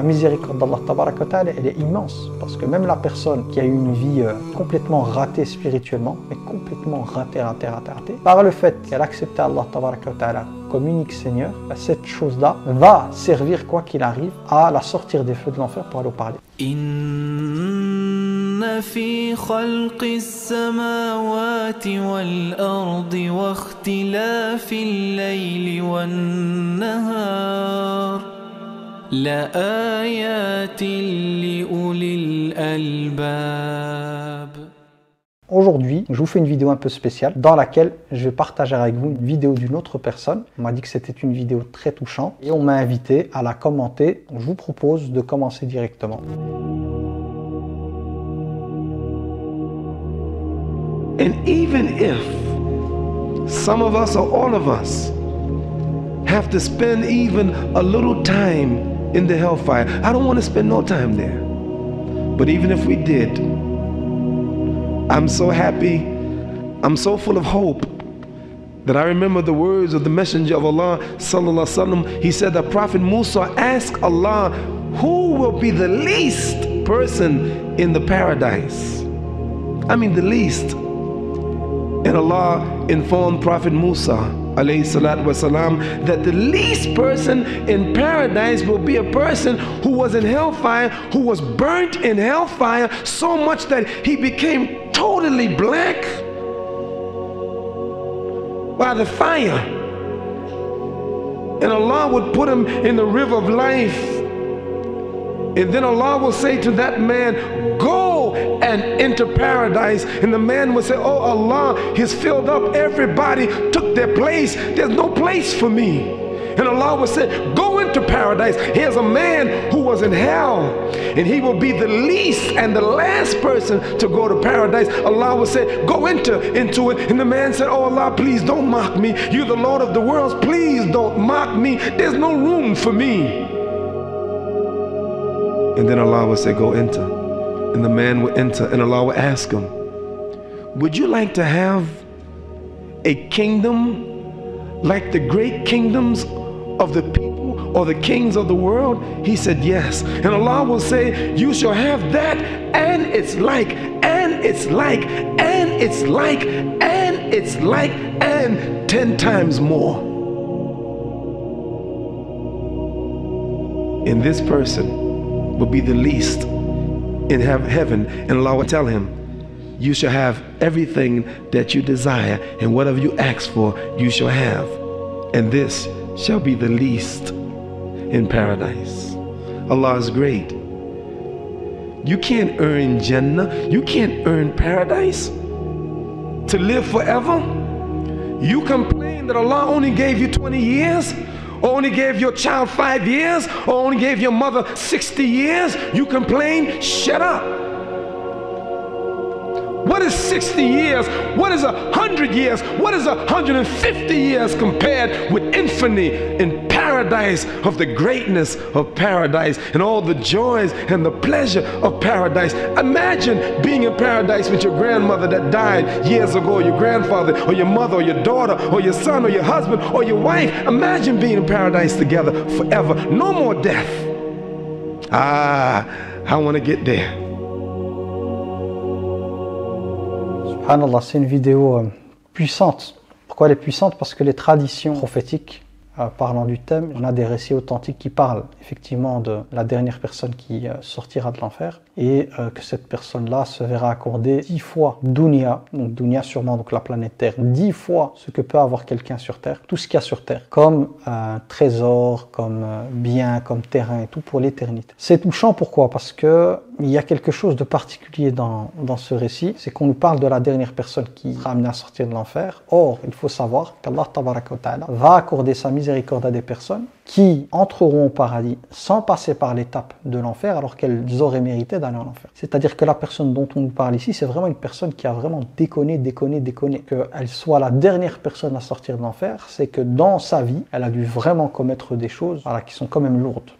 miséricorde d'Allah Tabaraka wa Ta'ala, elle est immense. Parce que même la personne qui a eu une vie complètement ratée spirituellement, mais complètement ratée, par le fait qu'elle a accepté Allah Tabaraka wa Ta'ala comme unique Seigneur, cette chose-là va servir, quoi qu'il arrive, à la sortir des feux de l'enfer pour aller au paradis. إن في خلق السماوات والأرض واختلاف الليل والنهار لآيات لأولي الألباب. Aujourd'hui, je vous fais une vidéo un peu spéciale dans laquelle je vais partager avec vous une vidéo d'une autre personne. On m'a dit que c'était une vidéo très touchante et on m'a invité à la commenter. Donc, je vous propose de commencer directement. And even if some of us or all of us have to spend even a little time in the hellfire, I don't want to spend no time there. But even if we did, I'm so happy, I'm so full of hope that I remember the words of the Messenger of Allah sallallahu alaihi wasallam. He said that Prophet Musa asked Allah, who will be the least person in the paradise? I mean the least. And Allah informed Prophet Musa alayhi salatu wasalam that the least person in paradise will be a person who was in hellfire, who was burnt in hellfire so much that he became totally black by the fire. And Allah would put him in the river of life. And then Allah will say to that man, go and enter paradise. And the man will say, oh Allah, he's filled up. Everybody took their place. There's no place for me. And Allah will say, go into paradise. Here's a man who was in hell, and he will be the least and the last person to go to paradise. Allah will say, go into it. And the man said, oh Allah, please don't mock me. You're the Lord of the worlds. Please don't mock me. There's no room for me. And then Allah will say, go enter. And the man will enter, and Allah will ask him, would you like to have a kingdom like the great kingdoms of the people or the kings of the world? He said, yes. And Allah will say, you shall have that, and it's like, and it's like, and it's like, and it's like, and 10 times more. And this person will be the least in heaven, and Allah will tell him, you shall have everything that you desire, and whatever you ask for, you shall have. And this shall be the least in paradise. Allah is great. You can't earn Jannah. You can't earn paradise to live forever. You complain that Allah only gave you 20 years, or only gave your child 5 years, or only gave your mother 60 years. You complain, shut up. What is 60 years? What is 100 years? What is 150 years compared with infinity in paradise, of the greatness of paradise and all the joys and the pleasure of paradise? Imagine being in paradise with your grandmother that died years ago, or your grandfather, or your mother, or your daughter, or your son, or your husband, or your wife. Imagine being in paradise together forever. No more death. I want to get there. Subhanallah, c'est une vidéo puissante. Pourquoi elle est puissante? Parce que les traditions prophétiques parlant du thème, on a des récits authentiques qui parlent effectivement de la dernière personne qui sortira de l'enfer, et que cette personne-là se verra accorder 10 fois dunya, donc dunya sûrement donc la planète Terre, 10 fois ce que peut avoir quelqu'un sur Terre, tout ce qu'il y a sur Terre, comme trésor, comme bien, comme terrain et tout pour l'éternité. C'est touchant, pourquoi? Parce que il y a quelque chose de particulier dans ce récit, c'est qu'on nous parle de la dernière personne qui sera amenée à sortir de l'enfer. Or, il faut savoir qu'Allah Tabaraka wa Ta'ala va accorder sa miséricorde à des personnes qui entreront au paradis sans passer par l'étape de l'enfer, alors qu'elles auraient mérité d'aller en enfer. C'est-à-dire que la personne dont on nous parle ici, c'est vraiment une personne qui a vraiment déconné. Qu'elle soit la dernière personne à sortir de l'enfer, c'est que dans sa vie, elle a dû vraiment commettre des choses qui sont quand même lourdes.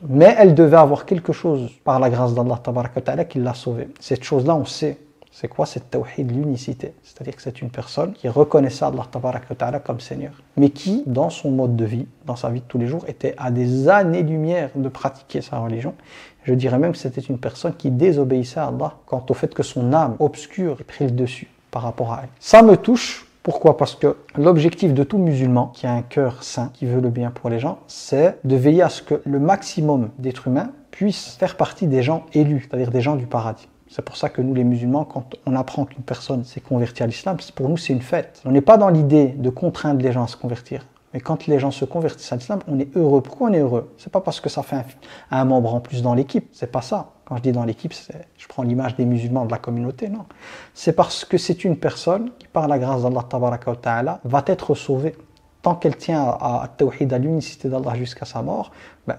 Mais elle devait avoir quelque chose par la grâce d'Allah Tabaraka wa Ta'ala qui l'a sauvée. Cette chose-là, on sait. C'est quoi cette tawhid, l'unicité? C'est-à-dire que c'est une personne qui reconnaissait Allah tabaraka wa ta'ala comme Seigneur, mais qui, dans son mode de vie, dans sa vie de tous les jours, était à des années-lumière de pratiquer sa religion. Je dirais même que c'était une personne qui désobéissait à Allah quant au fait que son âme obscure ait pris le dessus par rapport à elle. Ça me touche. Pourquoi? Parce que l'objectif de tout musulman qui a un cœur saint, qui veut le bien pour les gens, c'est de veiller à ce que le maximum d'êtres humains puissent faire partie des gens élus, c'est-à-dire des gens du paradis. C'est pour ça que nous, les musulmans, quand on apprend qu'une personne s'est convertie à l'islam, pour nous, c'est une fête. On n'est pas dans l'idée de contraindre les gens à se convertir. Mais quand les gens se convertissent à l'islam, on est heureux. Pourquoi on est heureux? C'est pas parce que ça fait un membre en plus dans l'équipe. C'est pas ça. Quand je dis dans l'équipe, je prends l'image des musulmans de la communauté, non. C'est parce que c'est une personne qui, par la grâce d'Allah tabaraka wa ta'ala, va être sauvée. Tant qu'elle tient à tawhid, à l'unicité d'Allah jusqu'à sa mort,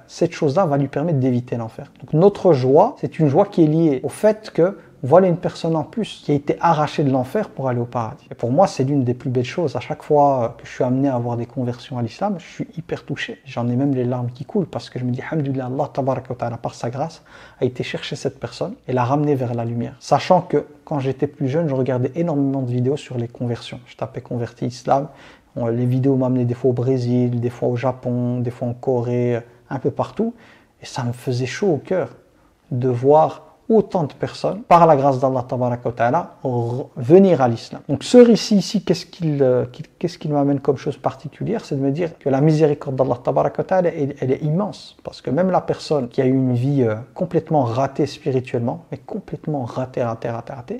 cette chose-là va lui permettre d'éviter l'enfer. Donc notre joie, c'est une joie qui est liée au fait que voilà une personne en plus qui a été arrachée de l'enfer pour aller au paradis. Et pour moi, c'est l'une des plus belles choses. À chaque fois que je suis amené à avoir des conversions à l'islam, je suis hyper touché. J'en ai même les larmes qui coulent parce que je me dis, alhamdoulilah, Allah tabaraka wa ta'ala, par sa grâce, a été chercher cette personne et l'a ramenée vers la lumière. Sachant que quand j'étais plus jeune, je regardais énormément de vidéos sur les conversions. Je tapais converti islam. Les vidéos m'amenaient des fois au Brésil, des fois au Japon, des fois en Corée, un peu partout. Et ça me faisait chaud au cœur de voir autant de personnes, par la grâce d'Allah tabaraka wa ta'ala, venir à l'islam. Donc ce récit ici, qu'est-ce qu'il m'amène comme chose particulière? C'est de me dire que la miséricorde d'Allah tabaraka wa ta'ala, elle est immense. Parce que même la personne qui a eu une vie complètement ratée spirituellement, mais complètement ratée,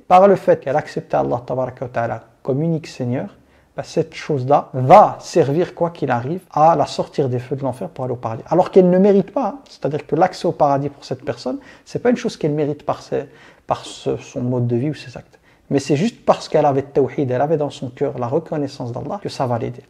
par le fait qu'elle accepte Allah tabaraka wa ta'ala comme unique Seigneur, cette chose-là va servir, quoi qu'il arrive, à la sortir des feux de l'enfer pour aller au paradis. Alors qu'elle ne mérite pas, c'est-à-dire que l'accès au paradis pour cette personne, c'est pas une chose qu'elle mérite par son mode de vie ou ses actes. Mais c'est juste parce qu'elle avait tawhid, elle avait dans son cœur la reconnaissance d'Allah, que ça va l'aider.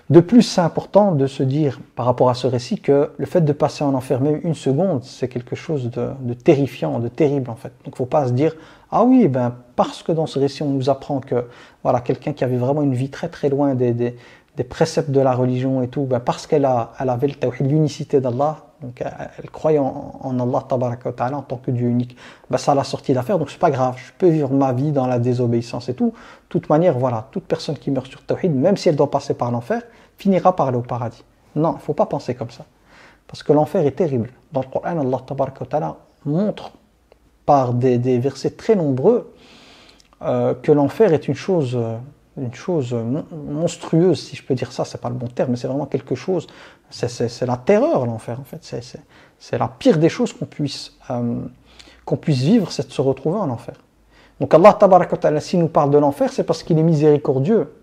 De plus, c'est important de se dire, par rapport à ce récit, que le fait de passer en enfer même une seconde, c'est quelque chose de terrifiant, de terrible en fait. Donc il ne faut pas se dire, ah oui, parce que dans ce récit on nous apprend que voilà, quelqu'un qui avait vraiment une vie très très loin des préceptes de la religion et tout, parce qu'elle avait le tawhid, l'unicité d'Allah, donc elle croyait en Allah tabaraka wa ta'ala en tant que Dieu unique, ça l'a sorti d'affaire, donc c'est pas grave, je peux vivre ma vie dans la désobéissance et tout. De toute manière, voilà, toute personne qui meurt sur tawhid, même si elle doit passer par l'enfer, finira par aller au paradis. Non, il ne faut pas penser comme ça, parce que l'enfer est terrible. Dans le Coran, Allah tabaraka wa ta'ala montre par des versets très nombreux que l'enfer est une chose monstrueuse, si je peux dire ça, c'est pas le bon terme, mais c'est vraiment quelque chose, c'est la terreur l'enfer en fait, c'est la pire des choses qu'on puisse vivre, c'est de se retrouver en enfer. Donc Allah tabaraka wa ta'ala, s'il nous parle de l'enfer, c'est parce qu'il est miséricordieux,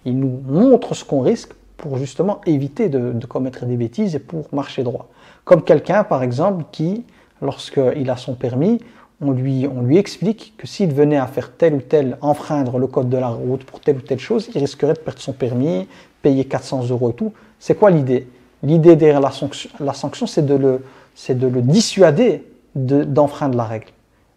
il nous montre ce qu'on risque pour justement éviter de commettre des bêtises et pour marcher droit. Comme quelqu'un par exemple qui, lorsqu'il a son permis, on lui explique que s'il venait à faire tel ou tel, enfreindre le code de la route pour telle ou telle chose, il risquerait de perdre son permis, payer 400 € et tout. C'est quoi l'idée? L'idée derrière la sanction, c'est de le dissuader d'enfreindre la règle.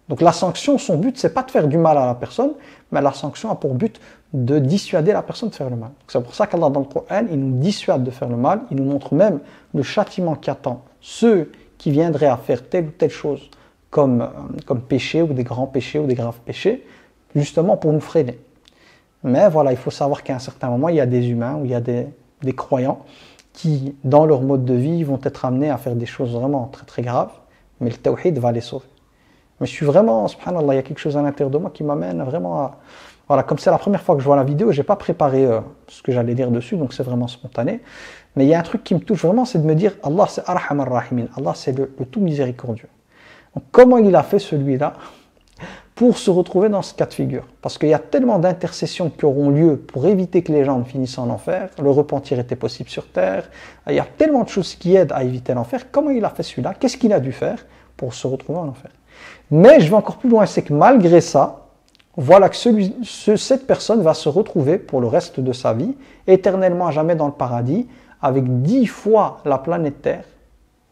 Donc la sanction, son but, c'est pas de faire du mal à la personne, mais la sanction a pour but de dissuader la personne de faire le mal. C'est pour ça qu'Allah dans le Coran, il nous dissuade de faire le mal, il nous montre même le châtiment qui attend ceux qui viendraient à faire telle ou telle chose comme péché, ou des grands péchés, ou des graves péchés, justement pour nous freiner. Mais voilà, il faut savoir qu'à un certain moment, il y a des humains, ou il y a des croyants, qui, dans leur mode de vie, vont être amenés à faire des choses vraiment très très graves, mais le tawhid va les sauver. Mais je suis vraiment, subhanallah, il y a quelque chose à l'intérieur de moi qui m'amène vraiment à... Voilà, comme c'est la première fois que je vois la vidéo, je n'ai pas préparé ce que j'allais dire dessus, donc c'est vraiment spontané. Mais il y a un truc qui me touche vraiment, c'est de me dire, Allah c'est Arhamar Rahimin, Allah c'est le tout miséricordieux. Donc, comment il a fait celui-là pour se retrouver dans ce cas de figure? Parce qu'il y a tellement d'intercessions qui auront lieu pour éviter que les gens ne finissent en enfer, le repentir était possible sur terre, il y a tellement de choses qui aident à éviter l'enfer. Comment il a fait celui-là? Qu'est-ce qu'il a dû faire pour se retrouver en enfer? Mais je vais encore plus loin, c'est que malgré ça, voilà que cette personne va se retrouver pour le reste de sa vie, éternellement à jamais dans le paradis, avec 10 fois la planète Terre.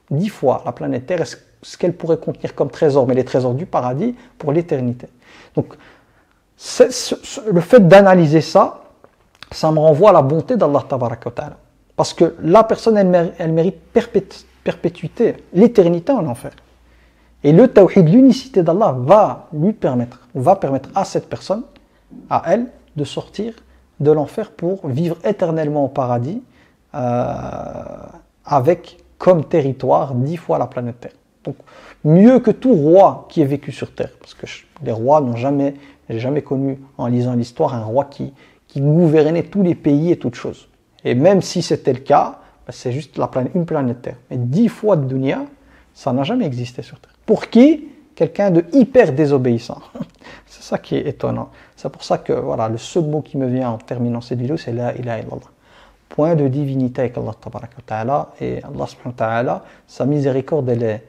10 fois la planète Terre, ce qu'elle pourrait contenir comme trésor, mais les trésors du paradis pour l'éternité. Donc, le fait d'analyser ça, ça me renvoie à la bonté d'Allah tabaraka wa ta'ala. Parce que la personne, elle mérite perpétuité, l'éternité en enfer. Et le tawhid, l'unicité d'Allah, va permettre à cette personne, à elle, de sortir de l'enfer pour vivre éternellement au paradis, avec comme territoire 10 fois la planète Terre. Donc, mieux que tout roi qui ait vécu sur Terre, parce que les rois j'ai jamais connu en lisant l'histoire un roi qui gouvernait tous les pays et toutes choses. Et même si c'était le cas, c'est juste une planète Terre. Mais 10 fois de dunya, ça n'a jamais existé sur Terre. Pour qui? Quelqu'un de hyper désobéissant. C'est ça qui est étonnant. C'est pour ça que voilà, le seul mot qui me vient en terminant cette vidéo, c'est la ilaha illallah. Point de divinité avec Allah tabaraka wa ta'ala, et Allah subhanahu wa ta'ala, sa miséricorde, elle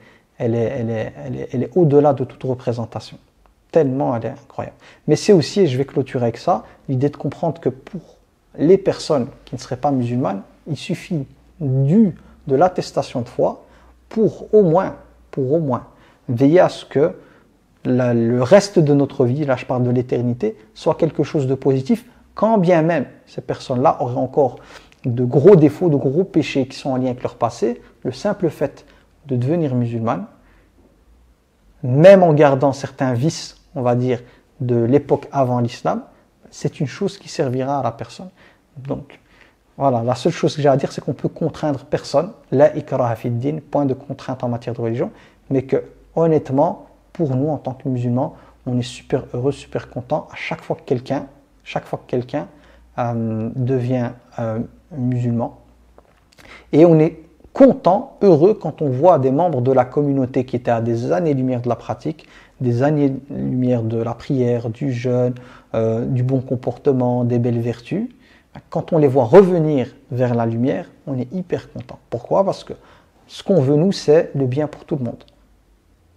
est au-delà de toute représentation. Tellement elle est incroyable. Mais c'est aussi, et je vais clôturer avec ça, l'idée de comprendre que pour les personnes qui ne seraient pas musulmanes, il suffit de l'attestation de foi pour au moins veiller à ce que le reste de notre vie, là je parle de l'éternité, soit quelque chose de positif, quand bien même ces personnes-là auraient encore de gros défauts, de gros péchés qui sont en lien avec leur passé. Le simple fait de devenir musulmane, même en gardant certains vices, on va dire, de l'époque avant l'islam, c'est une chose qui servira à la personne. Donc, voilà, la seule chose que j'ai à dire, c'est qu'on peut contraindre personne, la ikraha fid din, point de contrainte en matière de religion, mais que, honnêtement, pour nous, en tant que musulmans, on est super heureux, super content à chaque fois que quelqu'un devient musulman. Et on est content, heureux, quand on voit des membres de la communauté qui étaient à des années-lumière de la pratique, des années-lumière de la prière, du jeûne, du bon comportement, des belles vertus. Quand on les voit revenir vers la lumière, on est hyper content. Pourquoi? Parce que ce qu'on veut, nous, c'est le bien pour tout le monde.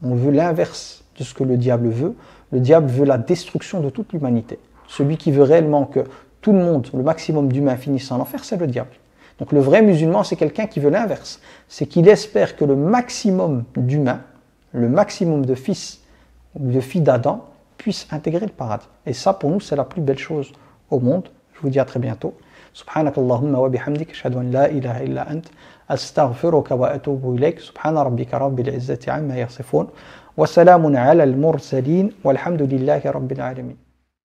On veut l'inverse de ce que le diable veut. Le diable veut la destruction de toute l'humanité. Celui qui veut réellement que tout le monde, le maximum d'humains finissent en enfer, c'est le diable. Donc le vrai musulman, c'est quelqu'un qui veut l'inverse. C'est qu'il espère que le maximum d'humains, le maximum de fils ou de filles d'Adam puissent intégrer le paradis. Et ça, pour nous, c'est la plus belle chose au monde. Je vous dis à très bientôt. Subhanakallahumma wa bihamdik, ashhadu an la ilaha illa ant, astaghfiruka wa atubu ilayk. Subhana rabbika rabbil izzati amma yasifun. Wa salamun ala al-mursalin, walhamdulillahi rabbil alamin.